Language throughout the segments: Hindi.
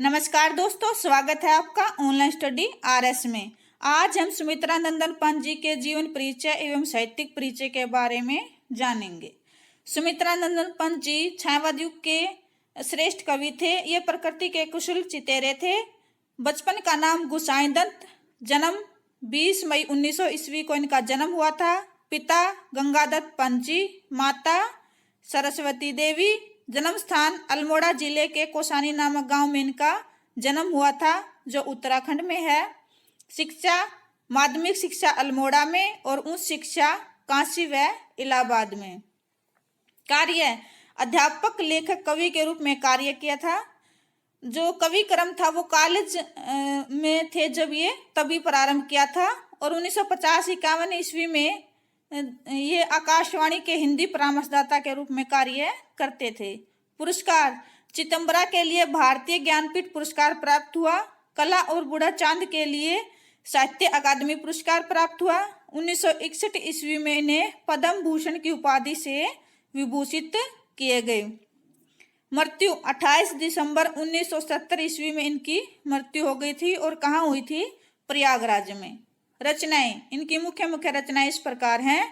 नमस्कार दोस्तों, स्वागत है आपका ऑनलाइन स्टडी आरएस में। आज हम सुमित्रा नंदन पंत जी के जीवन परिचय एवं साहित्यिक परिचय के बारे में जानेंगे। सुमित्रा नंदन पंत जी छायावाद युग के श्रेष्ठ कवि थे। ये प्रकृति के कुशल चितेरे थे। बचपन का नाम गुसाईदत्त। जन्म 20 मई 1900 ईस्वी को इनका जन्म हुआ था। पिता गंगादत्त पंत जी, माता सरस्वती देवी। जन्म स्थान अल्मोड़ा जिले के कोसानी नामक गांव में इनका जन्म हुआ था, जो उत्तराखंड में है। शिक्षा माध्यमिक शिक्षा अल्मोड़ा में और उच्च शिक्षा काशी व इलाहाबाद में। कार्य अध्यापक, लेखक, कवि के रूप में कार्य किया था। जो कवि क्रम था वो कॉलेज में थे जब ये तभी प्रारंभ किया था। और 1950-51 ईस्वी में ये आकाशवाणी के हिंदी परामर्शदाता के रूप में कार्य करते थे। पुरस्कार चिदंबरा के लिए भारतीय ज्ञानपीठ पुरस्कार प्राप्त हुआ। कला और बूढ़ा चांद के लिए साहित्य अकादमी पुरस्कार प्राप्त हुआ। 1961 ईस्वी में इन्हें पद्म भूषण की उपाधि से विभूषित किए गए। मृत्यु 28 दिसंबर 1970 ईस्वी में इनकी मृत्यु हो गई थी। और कहाँ हुई थी? प्रयागराज में। रचनाएं इनकी मुख्य रचनाएं इस प्रकार हैं।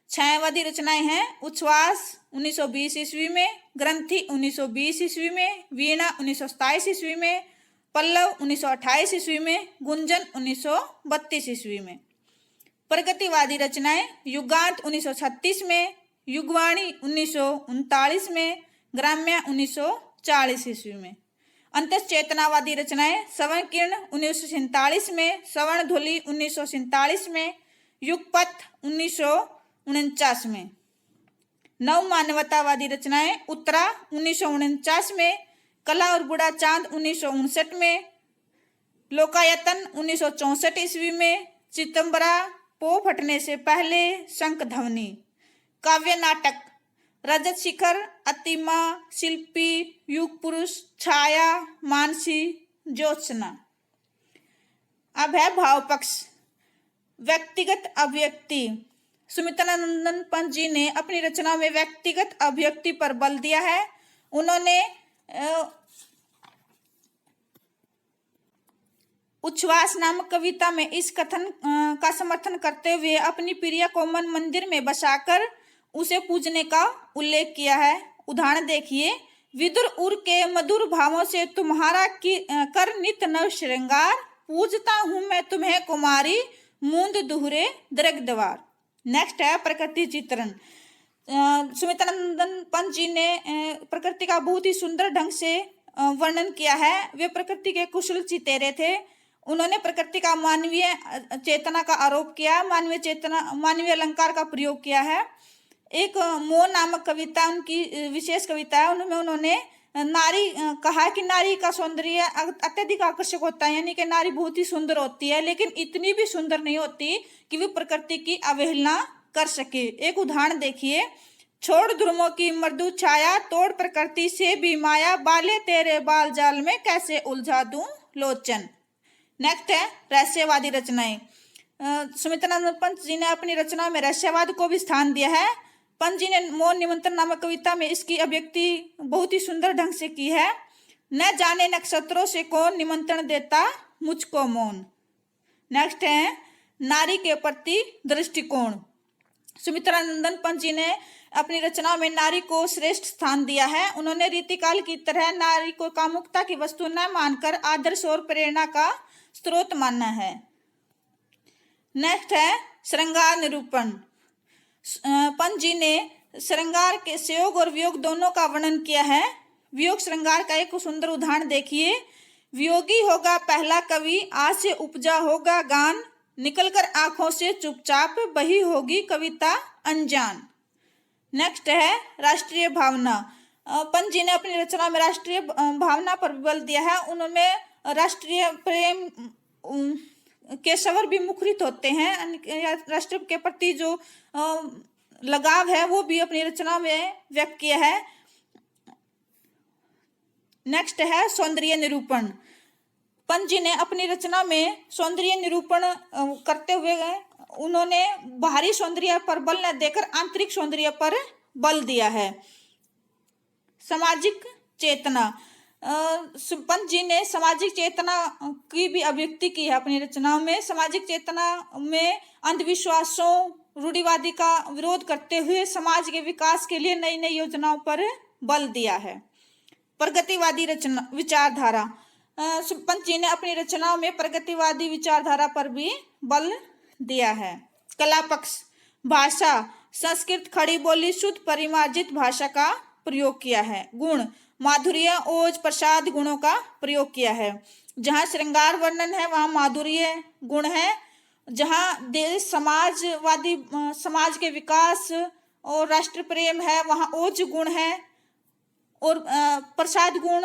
छायावादी रचनाएं हैं उच्छ्वास 1920 ईस्वी में, ग्रंथि 1920 ईस्वी में, वीणा 1927 ईस्वी में, पल्लव 1928 ईस्वी में, गुंजन 1932 ईस्वी में। प्रगतिवादी रचनाएं युगांत 1936 में, युगवाणी 1939 में, ग्राम्या 1940 ईस्वी में। अंतश्चेतनावादी रचनाएं श्रवण किरण 1947 में, श्रवण ध्वलि 1947 में, युगपथ 1949 में। नव मानवतावादी रचनाएं उत्तरा 1949 में, कला और बूढ़ा चांद 1959 में, लोकायतन 1964 ईस्वी में, चिदंबरा पो फटने से पहले, शंखध्वनि। काव्य नाटक रजत शिखर, अतिमा, शिल्पी, युग पुरुष, छाया, मानसी, ज्योत्सना। अब है भाव पक्ष। व्यक्तिगत अभिव्यक्ति। सुमित्रा नंदन पंत जी ने अपनी रचना में व्यक्तिगत अभिव्यक्ति पर बल दिया है। उन्होंने उच्छ्वास नामक कविता में इस कथन का समर्थन करते हुए अपनी प्रिया को मन मंदिर में बसाकर उसे पूजने का उल्लेख किया है। उदाहरण देखिए। विदुर उर के मधुर भावों से तुम्हारा कर नित नव श्रृंगार, पूजता हूं मैं तुम्हें कुमारी, मूंद दुहरे दरग द्वार। नेक्स्ट है प्रकृति चित्रण। सुमित्रा नंदन पंत जी ने प्रकृति का बहुत ही सुंदर ढंग से वर्णन किया है। वे प्रकृति के कुशल चितेरे थे। उन्होंने प्रकृति का मानवीय चेतना का आरोप किया, मानवीय अलंकार का प्रयोग किया है। एक मोह नामक कविता उनकी विशेष कविता है। उनमें उन्होंने नारी कहा कि नारी का सौंदर्य अत्यधिक आकर्षक होता है, यानी कि नारी बहुत ही सुंदर होती है, लेकिन इतनी भी सुंदर नहीं होती कि वे प्रकृति की अवहेलना कर सके। एक उदाहरण देखिए। छोड़ ध्रुवों की मृदु छाया, तोड़ प्रकृति से भी माया, बाले तेरे बाल जाल में कैसे उलझा दूं लोचन। नेक्स्ट है रहस्यवादी रचनाएं। सुमित्रा नंदन पंत जी ने अपनी रचनाओं में रहस्यवाद को भी स्थान दिया है। पंत जी ने मौन निमंत्रण नामक कविता में इसकी अभिव्यक्ति बहुत ही सुंदर ढंग से की है। न जाने नक्षत्रों से कौन निमंत्रण देता मुझको मौन। नेक्स्ट है नारी के प्रति दृष्टिकोण। सुमित्रा नंदन पंत जी ने अपनी रचनाओं में नारी को श्रेष्ठ स्थान दिया है। उन्होंने रीतिकाल की तरह नारी को कामुकता की वस्तु न मानकर आदर्श और प्रेरणा का स्रोत मानना है। नेक्स्ट है श्रृंगार निरूपण। पंत जी ने श्रृंगार के संयोग और वियोग दोनों का वर्णन किया है। वियोग श्रृंगार का एक सुंदर उदाहरण देखिए। वियोगी होगा पहला कवि, आज से उपजा होगा गान, निकलकर आंखों से चुपचाप बही होगी कविता अनजान। नेक्स्ट है राष्ट्रीय भावना। पंत जी ने अपनी रचना में राष्ट्रीय भावना पर बल दिया है। उन्होंने राष्ट्रीय प्रेम के स्वर भी मुखरित होते हैं। राष्ट्र के प्रति जो लगाव है वो भी अपनी रचना में व्यक्त किया है। नेक्स्ट है सौंदर्य निरूपण। पंत जी ने अपनी रचना में सौंदर्य निरूपण करते हुए उन्होंने बाहरी सौंदर्य पर बल न देकर आंतरिक सौंदर्य पर बल दिया है। सामाजिक चेतना। पंत जी ने सामाजिक चेतना की भी अभिव्यक्ति की है अपनी रचनाओं में। सामाजिक चेतना में अंधविश्वासों, रूढ़िवादी का विरोध करते हुए समाज के विकास के लिए नई नई योजनाओं पर बल दिया है। प्रगतिवादी रचना विचारधारा, पंत जी ने अपनी रचनाओं में प्रगतिवादी विचारधारा पर भी बल दिया है। कला पक्ष, भाषा, संस्कृत, खड़ी बोली, शुद्ध परिमार्जित भाषा का प्रयोग किया है। गुण, माधुर्य, ओज, प्रसाद गुणों का प्रयोग किया है। जहाँ श्रृंगार वर्णन है वहाँ माधुर्य गुण है। जहाँ देश समाजवादी समाज के विकास और राष्ट्र प्रेम है वहाँ ओज गुण है। और प्रसाद गुण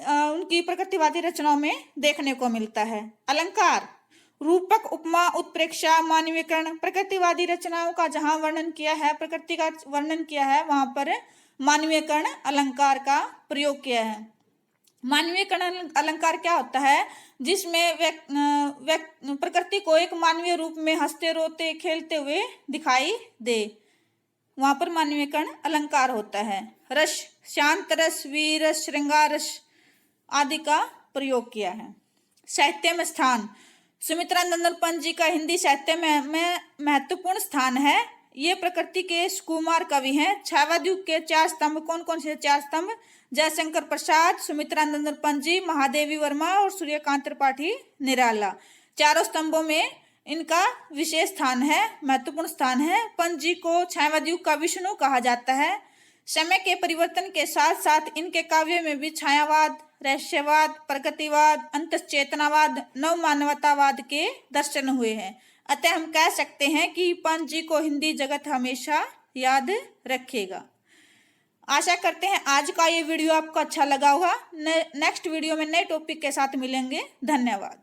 उनकी प्रकृतिवादी रचनाओं में देखने को मिलता है। अलंकार, रूपक, उपमा, उत्प्रेक्षा, मानवीकरण, प्रकृतिवादी रचनाओं का जहाँ वर्णन किया है, प्रकृति का वर्णन किया है, वहां पर मानवीकरण अलंकार का प्रयोग किया है। मानवीकरण अलंकार क्या होता है? जिसमें प्रकृति को एक मानवीय रूप में हंसते, रोते, खेलते हुए दिखाई दे, वहां पर मानवीकरण अलंकार होता है। रस, शांत रस, वीर रस, श्रृंगार रस आदि का प्रयोग किया है। साहित्य में स्थान, सुमित्रा नंदन पंत जी का हिंदी साहित्य में महत्वपूर्ण स्थान है। ये प्रकृति के सुकुमार कवि हैं। छायावाद युग के 4 स्तंभ कौन कौन से 4 स्तंभ? जयशंकर प्रसाद, सुमित्रा नंदन पंत जी, महादेवी वर्मा और सूर्यकांत त्रिपाठी निराला। चारों स्तंभों में इनका विशेष स्थान है, महत्वपूर्ण स्थान है। पंत जी को छायावाद युग का विष्णु कहा जाता है। समय के परिवर्तन के साथ साथ इनके काव्यों में भी छायावाद, रहस्यवाद, प्रगतिवाद, अंतश्चेतनावाद, नव मानवतावाद के दर्शन हुए हैं। अतः हम कह सकते हैं कि पंत जी को हिंदी जगत हमेशा याद रखेगा। आशा करते हैं आज का ये वीडियो आपको अच्छा लगा होगा। नेक्स्ट वीडियो में नए टॉपिक के साथ मिलेंगे। धन्यवाद।